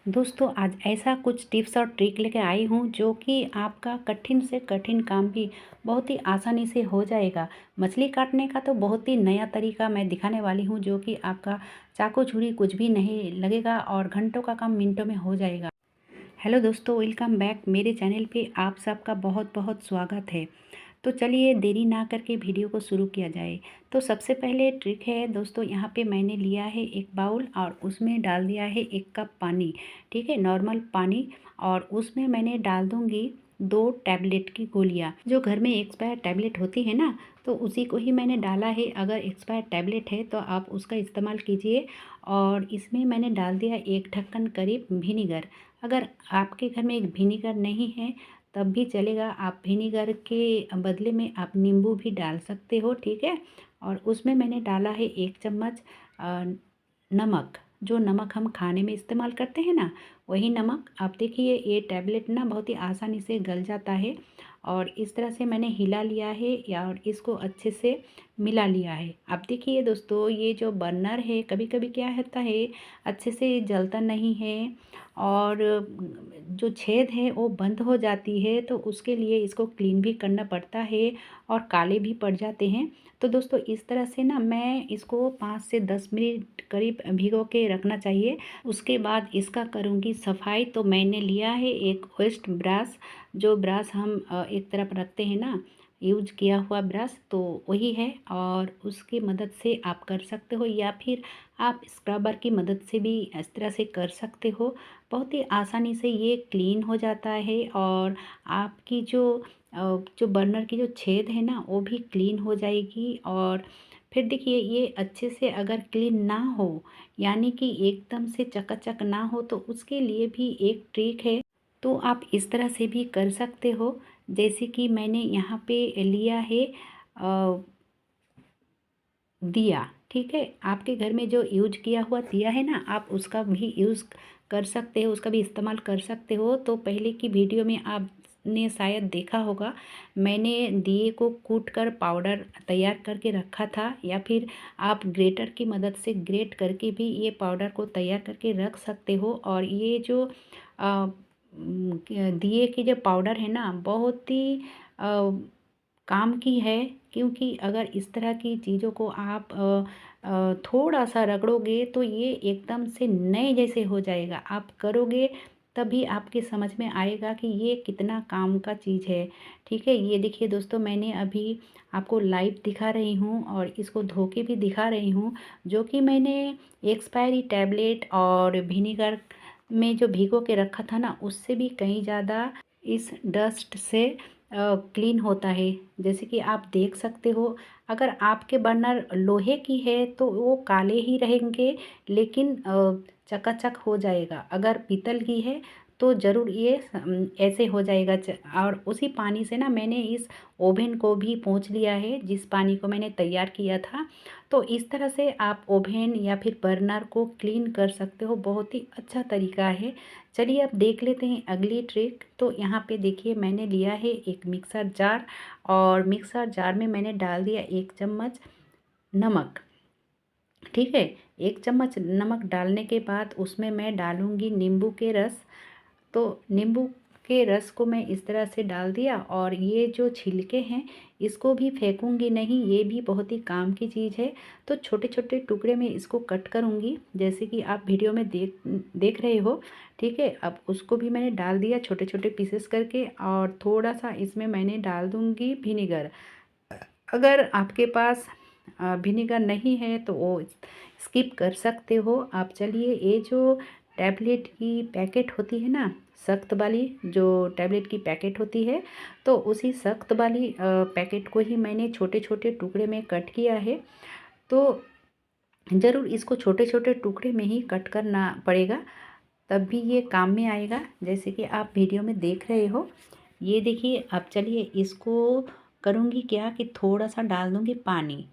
दोस्तों आज ऐसा कुछ टिप्स और ट्रिक लेके आई हूँ जो कि आपका कठिन से कठिन काम भी बहुत ही आसानी से हो जाएगा। मछली काटने का तो बहुत ही नया तरीका मैं दिखाने वाली हूँ जो कि आपका चाकू छुरी कुछ भी नहीं लगेगा और घंटों का काम मिनटों में हो जाएगा। हेलो दोस्तों, वेलकम बैक मेरे चैनल पे आप सबका बहुत बहुत स्वागत है। तो चलिए देरी ना करके वीडियो को शुरू किया जाए। तो सबसे पहले ट्रिक है दोस्तों, यहाँ पे मैंने लिया है एक बाउल और उसमें डाल दिया है 1 कप पानी। ठीक है, नॉर्मल पानी। और उसमें मैंने डाल दूँगी 2 टैबलेट की गोलियाँ। जो घर में एक्सपायर टैबलेट होती है ना, तो उसी को ही मैंने डाला है। अगर एक्सपायर टैबलेट है तो आप उसका इस्तेमाल कीजिए। और इसमें मैंने डाल दिया 1 ढक्कन करीब विनीगर। अगर आपके घर में एक विनीगर नहीं है तब भी चलेगा, आप विनीगर के बदले में आप नींबू भी डाल सकते हो। ठीक है, और उसमें मैंने डाला है 1 चम्मच नमक। जो नमक हम खाने में इस्तेमाल करते हैं ना, वही नमक। आप देखिए ये टैबलेट ना बहुत ही आसानी से गल जाता है। और इस तरह से मैंने हिला लिया है या और इसको अच्छे से मिला लिया है। आप देखिए दोस्तों, ये जो बर्नर है कभी कभी क्या होता है, अच्छे से जलता नहीं है और जो छेद है वो बंद हो जाती है, तो उसके लिए इसको क्लीन भी करना पड़ता है और काले भी पड़ जाते हैं। तो दोस्तों इस तरह से ना मैं इसको 5 से 10 मिनट करीब भिगो के रखना चाहिए। उसके बाद इसका करूँगी सफाई। तो मैंने लिया है एक वेस्ट ब्रश। जो ब्रश हम एक तरफ रखते हैं ना, यूज किया हुआ ब्रश, तो वही है। और उसकी मदद से आप कर सकते हो या फिर आप स्क्रबर की मदद से भी इस तरह से कर सकते हो। बहुत ही आसानी से ये क्लीन हो जाता है और आपकी जो बर्नर की जो छेद है ना वो भी क्लीन हो जाएगी। और फिर देखिए ये अच्छे से अगर क्लीन ना हो, यानी कि एकदम से चकाचक ना हो, तो उसके लिए भी एक ट्रिक है। तो आप इस तरह से भी कर सकते हो। जैसे कि मैंने यहाँ पे लिया है दिया। ठीक है, आपके घर में जो यूज किया हुआ दिया है ना, आप उसका भी यूज़ कर सकते हो, उसका भी इस्तेमाल कर सकते हो। तो पहले की वीडियो में आपने शायद देखा होगा, मैंने दिए को कूट कर पाउडर तैयार करके रखा था, या फिर आप ग्रेटर की मदद से ग्रेट करके भी ये पाउडर को तैयार करके रख सकते हो। और ये जो दिए की जो पाउडर है ना, बहुत ही काम की है। क्योंकि अगर इस तरह की चीज़ों को आप थोड़ा सा रगड़ोगे तो ये एकदम से नए जैसे हो जाएगा। आप करोगे तभी आपके समझ में आएगा कि ये कितना काम का चीज़ है। ठीक है, ये देखिए दोस्तों, मैंने अभी आपको लाइव दिखा रही हूँ और इसको धो के भी दिखा रही हूँ। जो कि मैंने एक्सपायरी टैबलेट और विनीगर में जो भिगो के रखा था ना, उससे भी कहीं ज़्यादा इस डस्ट से क्लीन होता है। जैसे कि आप देख सकते हो, अगर आपके बर्नर लोहे की है तो वो काले ही रहेंगे, लेकिन चकाचक हो जाएगा। अगर पीतल की है तो ज़रूर ये ऐसे हो जाएगा। और उसी पानी से ना मैंने इस ओवन को भी पोंछ लिया है, जिस पानी को मैंने तैयार किया था। तो इस तरह से आप ओवन या फिर बर्नर को क्लीन कर सकते हो। बहुत ही अच्छा तरीका है। चलिए अब देख लेते हैं अगली ट्रिक। तो यहाँ पे देखिए मैंने लिया है एक मिक्सर जार, और मिक्सर जार में मैंने डाल दिया 1 चम्मच नमक। ठीक है, 1 चम्मच नमक डालने के बाद उसमें मैं डालूँगी नींबू के रस। तो नींबू के रस को मैं इस तरह से डाल दिया, और ये जो छिलके हैं इसको भी फेंकूंगी नहीं, ये भी बहुत ही काम की चीज़ है। तो छोटे छोटे टुकड़े में इसको कट करूंगी, जैसे कि आप वीडियो में देख रहे हो। ठीक है, अब उसको भी मैंने डाल दिया छोटे छोटे पीसेस करके, और थोड़ा सा इसमें मैंने डाल दूंगी विनीगर। अगर आपके पास विनेगर नहीं है तो वो स्किप कर सकते हो आप। चलिए, ये जो टैबलेट की पैकेट होती है ना, सख्त वाली जो टैबलेट की पैकेट होती है, तो उसी सख्त वाली पैकेट को ही मैंने छोटे छोटे टुकड़े में कट किया है। तो ज़रूर इसको छोटे छोटे टुकड़े में ही कट करना पड़ेगा, तब भी ये काम में आएगा, जैसे कि आप वीडियो में देख रहे हो। ये देखिए, अब चलिए इसको करूँगी क्या कि थोड़ा सा डाल दूँगी पानी।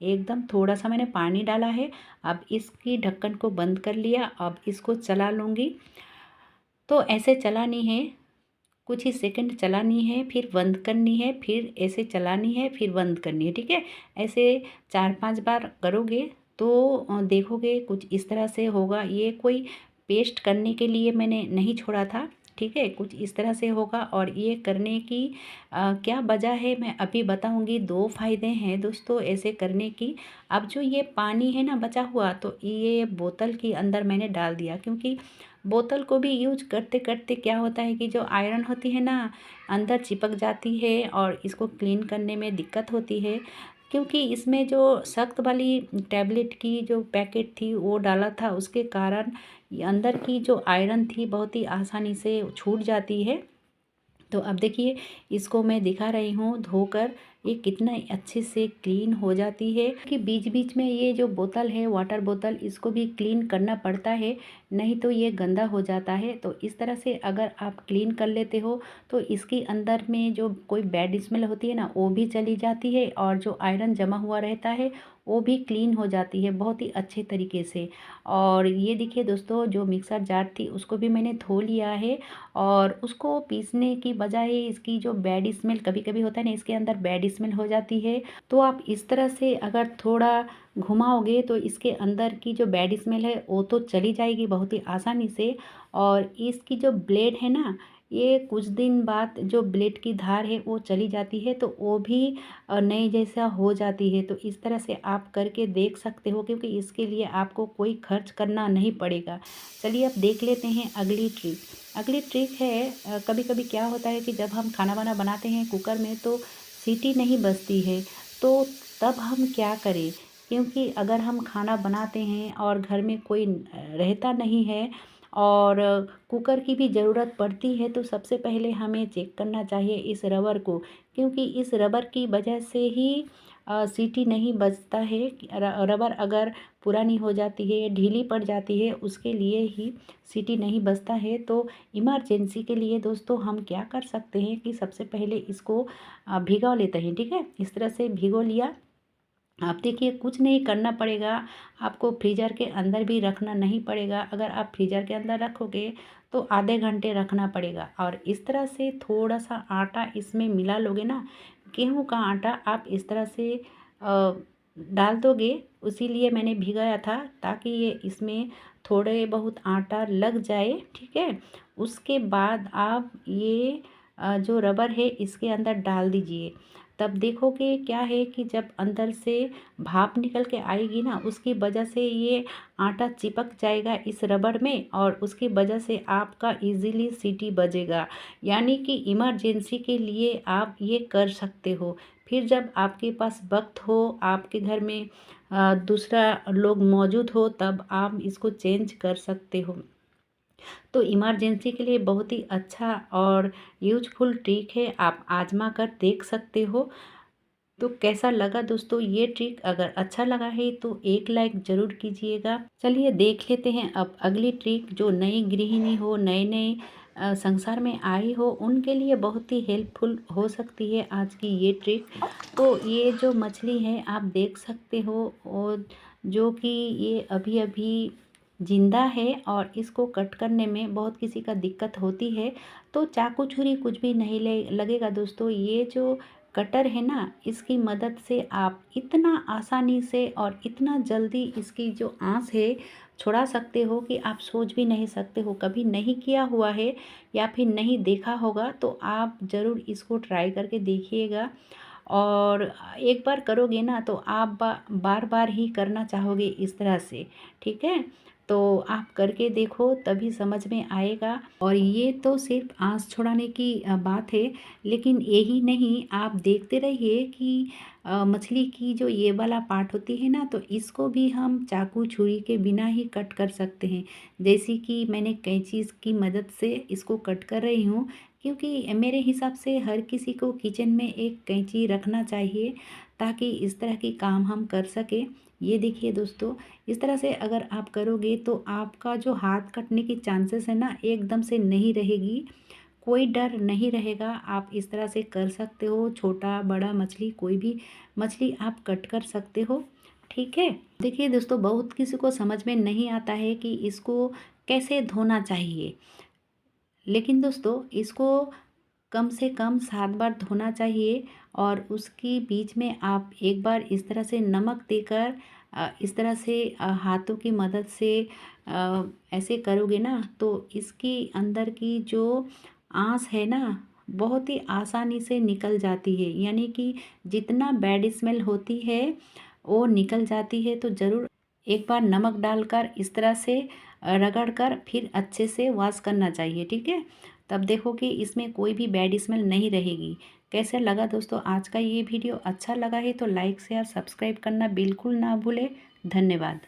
एकदम थोड़ा सा मैंने पानी डाला है। अब इसकी ढक्कन को बंद कर लिया। अब इसको चला लूँगी। तो ऐसे चलानी है, कुछ ही सेकंड चलानी है, फिर बंद करनी है, फिर ऐसे चलानी है, फिर बंद करनी है। ठीक है, ऐसे 4-5 बार करोगे तो देखोगे कुछ इस तरह से होगा। ये कोई पेस्ट करने के लिए मैंने नहीं छोड़ा था। ठीक है, कुछ इस तरह से होगा। और ये करने की क्या वजह है मैं अभी बताऊंगी। 2 फ़ायदे हैं दोस्तों ऐसे करने की। अब जो ये पानी है ना बचा हुआ, तो ये बोतल के अंदर मैंने डाल दिया, क्योंकि बोतल को भी यूज करते करते क्या होता है कि जो आयरन होती है ना अंदर चिपक जाती है और इसको क्लीन करने में दिक्कत होती है। क्योंकि इसमें जो सख्त वाली टैबलेट की जो पैकेट थी वो डाला था, उसके कारण ये अंदर की जो आयरन थी बहुत ही आसानी से छूट जाती है। तो अब देखिए, इसको मैं दिखा रही हूँ धोकर ये कितना अच्छे से क्लीन हो जाती है। कि बीच बीच में ये जो बोतल है वाटर बोतल, इसको भी क्लीन करना पड़ता है, नहीं तो ये गंदा हो जाता है। तो इस तरह से अगर आप क्लीन कर लेते हो तो इसके अंदर में जो कोई बैड स्मेल होती है ना वो भी चली जाती है, और जो आयरन जमा हुआ रहता है वो भी क्लीन हो जाती है बहुत ही अच्छे तरीके से। और ये देखिए दोस्तों, जो मिक्सर जार थी उसको भी मैंने धो लिया है, और उसको पीसने की बजाय इसकी जो बैड स्मेल कभी कभी होता है ना, इसके अंदर बैड स्मेल हो जाती है। तो आप इस तरह से अगर थोड़ा घुमाओगे तो इसके अंदर की जो बैड स्मेल है वो तो चली जाएगी बहुत ही आसानी से। और इसकी जो ब्लेड है ना, ये कुछ दिन बाद जो ब्लेड की धार है वो चली जाती है, तो वो भी नए जैसा हो जाती है। तो इस तरह से आप करके देख सकते हो, क्योंकि इसके लिए आपको कोई खर्च करना नहीं पड़ेगा। चलिए अब देख लेते हैं अगली ट्रिक। अगली ट्रिक है, कभी कभी क्या होता है कि जब हम खाना वाना बनाते हैं कुकर में तो सीटी नहीं बजती है, तो तब हम क्या करें। क्योंकि अगर हम खाना बनाते हैं और घर में कोई रहता नहीं है और कुकर की भी ज़रूरत पड़ती है, तो सबसे पहले हमें चेक करना चाहिए इस रबर को, क्योंकि इस रबर की वजह से ही सीटी नहीं बजता है। रबर अगर पुरानी हो जाती है, ढीली पड़ जाती है, उसके लिए ही सीटी नहीं बजता है। तो इमरजेंसी के लिए दोस्तों हम क्या कर सकते हैं कि सबसे पहले इसको भिगो लेते हैं। ठीक है, इस तरह से भिगो लिया। आप देखिए, कुछ नहीं करना पड़ेगा, आपको फ्रीज़र के अंदर भी रखना नहीं पड़ेगा। अगर आप फ्रीज़र के अंदर रखोगे तो आधे घंटे रखना पड़ेगा। और इस तरह से थोड़ा सा आटा इसमें मिला लोगे ना, गेहूं का आटा आप इस तरह से डाल दोगे। इसीलिए मैंने भिगाया था ताकि ये इसमें थोड़े बहुत आटा लग जाए। ठीक है, उसके बाद आप ये जो रबर है इसके अंदर डाल दीजिए। तब देखोगे क्या है कि जब अंदर से भाप निकल के आएगी ना, उसकी वजह से ये आटा चिपक जाएगा इस रबर में, और उसकी वजह से आपका इजीली सीटी बजेगा। यानी कि इमरजेंसी के लिए आप ये कर सकते हो। फिर जब आपके पास वक्त हो, आपके घर में दूसरा लोग मौजूद हो, तब आप इसको चेंज कर सकते हो। तो इमरजेंसी के लिए बहुत ही अच्छा और यूजफुल ट्रिक है, आप आजमा कर देख सकते हो। तो कैसा लगा दोस्तों ये ट्रिक? अगर अच्छा लगा है तो एक लाइक ज़रूर कीजिएगा। चलिए देख लेते हैं अब अगली ट्रिक, जो नई गृहिणी हो, नए नए संसार में आई हो, उनके लिए बहुत ही हेल्पफुल हो सकती है आज की ये ट्रिक। तो ये जो मछली है आप देख सकते हो, और जो कि ये अभी अभी जिंदा है, और इसको कट करने में बहुत किसी का दिक्कत होती है। तो चाकू छुरी कुछ भी नहीं लगेगा दोस्तों। ये जो कटर है ना, इसकी मदद से आप इतना आसानी से और इतना जल्दी इसकी जो आँच है छुड़ा सकते हो कि आप सोच भी नहीं सकते हो। कभी नहीं किया हुआ है या फिर नहीं देखा होगा तो आप ज़रूर इसको ट्राई करके देखिएगा। और एक बार करोगे ना तो आप बार बार ही करना चाहोगे इस तरह से। ठीक है, तो आप करके देखो तभी समझ में आएगा। और ये तो सिर्फ आँच छुड़ाने की बात है, लेकिन यही नहीं, आप देखते रहिए कि मछली की जो ये वाला पार्ट होती है ना, तो इसको भी हम चाकू छुरी के बिना ही कट कर सकते हैं। जैसे कि मैंने कैंची की मदद से इसको कट कर रही हूँ, क्योंकि मेरे हिसाब से हर किसी को किचन में एक कैंची रखना चाहिए, ताकि इस तरह की काम हम कर सकें। ये देखिए दोस्तों, इस तरह से अगर आप करोगे तो आपका जो हाथ कटने की चांसेस है ना एकदम से नहीं रहेगी, कोई डर नहीं रहेगा। आप इस तरह से कर सकते हो, छोटा बड़ा मछली कोई भी मछली आप कट कर सकते हो। ठीक है, देखिए दोस्तों, बहुत किसी को समझ में नहीं आता है कि इसको कैसे धोना चाहिए, लेकिन दोस्तों इसको कम से कम 7 बार धोना चाहिए। और उसकी बीच में आप एक बार इस तरह से नमक देकर इस तरह से हाथों की मदद से ऐसे करोगे ना तो इसकी अंदर की जो आँस है ना बहुत ही आसानी से निकल जाती है, यानी कि जितना बैड स्मेल होती है वो निकल जाती है। तो ज़रूर एक बार नमक डालकर इस तरह से रगड़ कर फिर अच्छे से वॉश करना चाहिए, ठीक है। तब देखो कि इसमें कोई भी बैड स्मेल नहीं रहेगी। कैसे लगा दोस्तों आज का ये वीडियो? अच्छा लगा है तो लाइक शेयर सब्सक्राइब करना बिल्कुल ना भूले। धन्यवाद।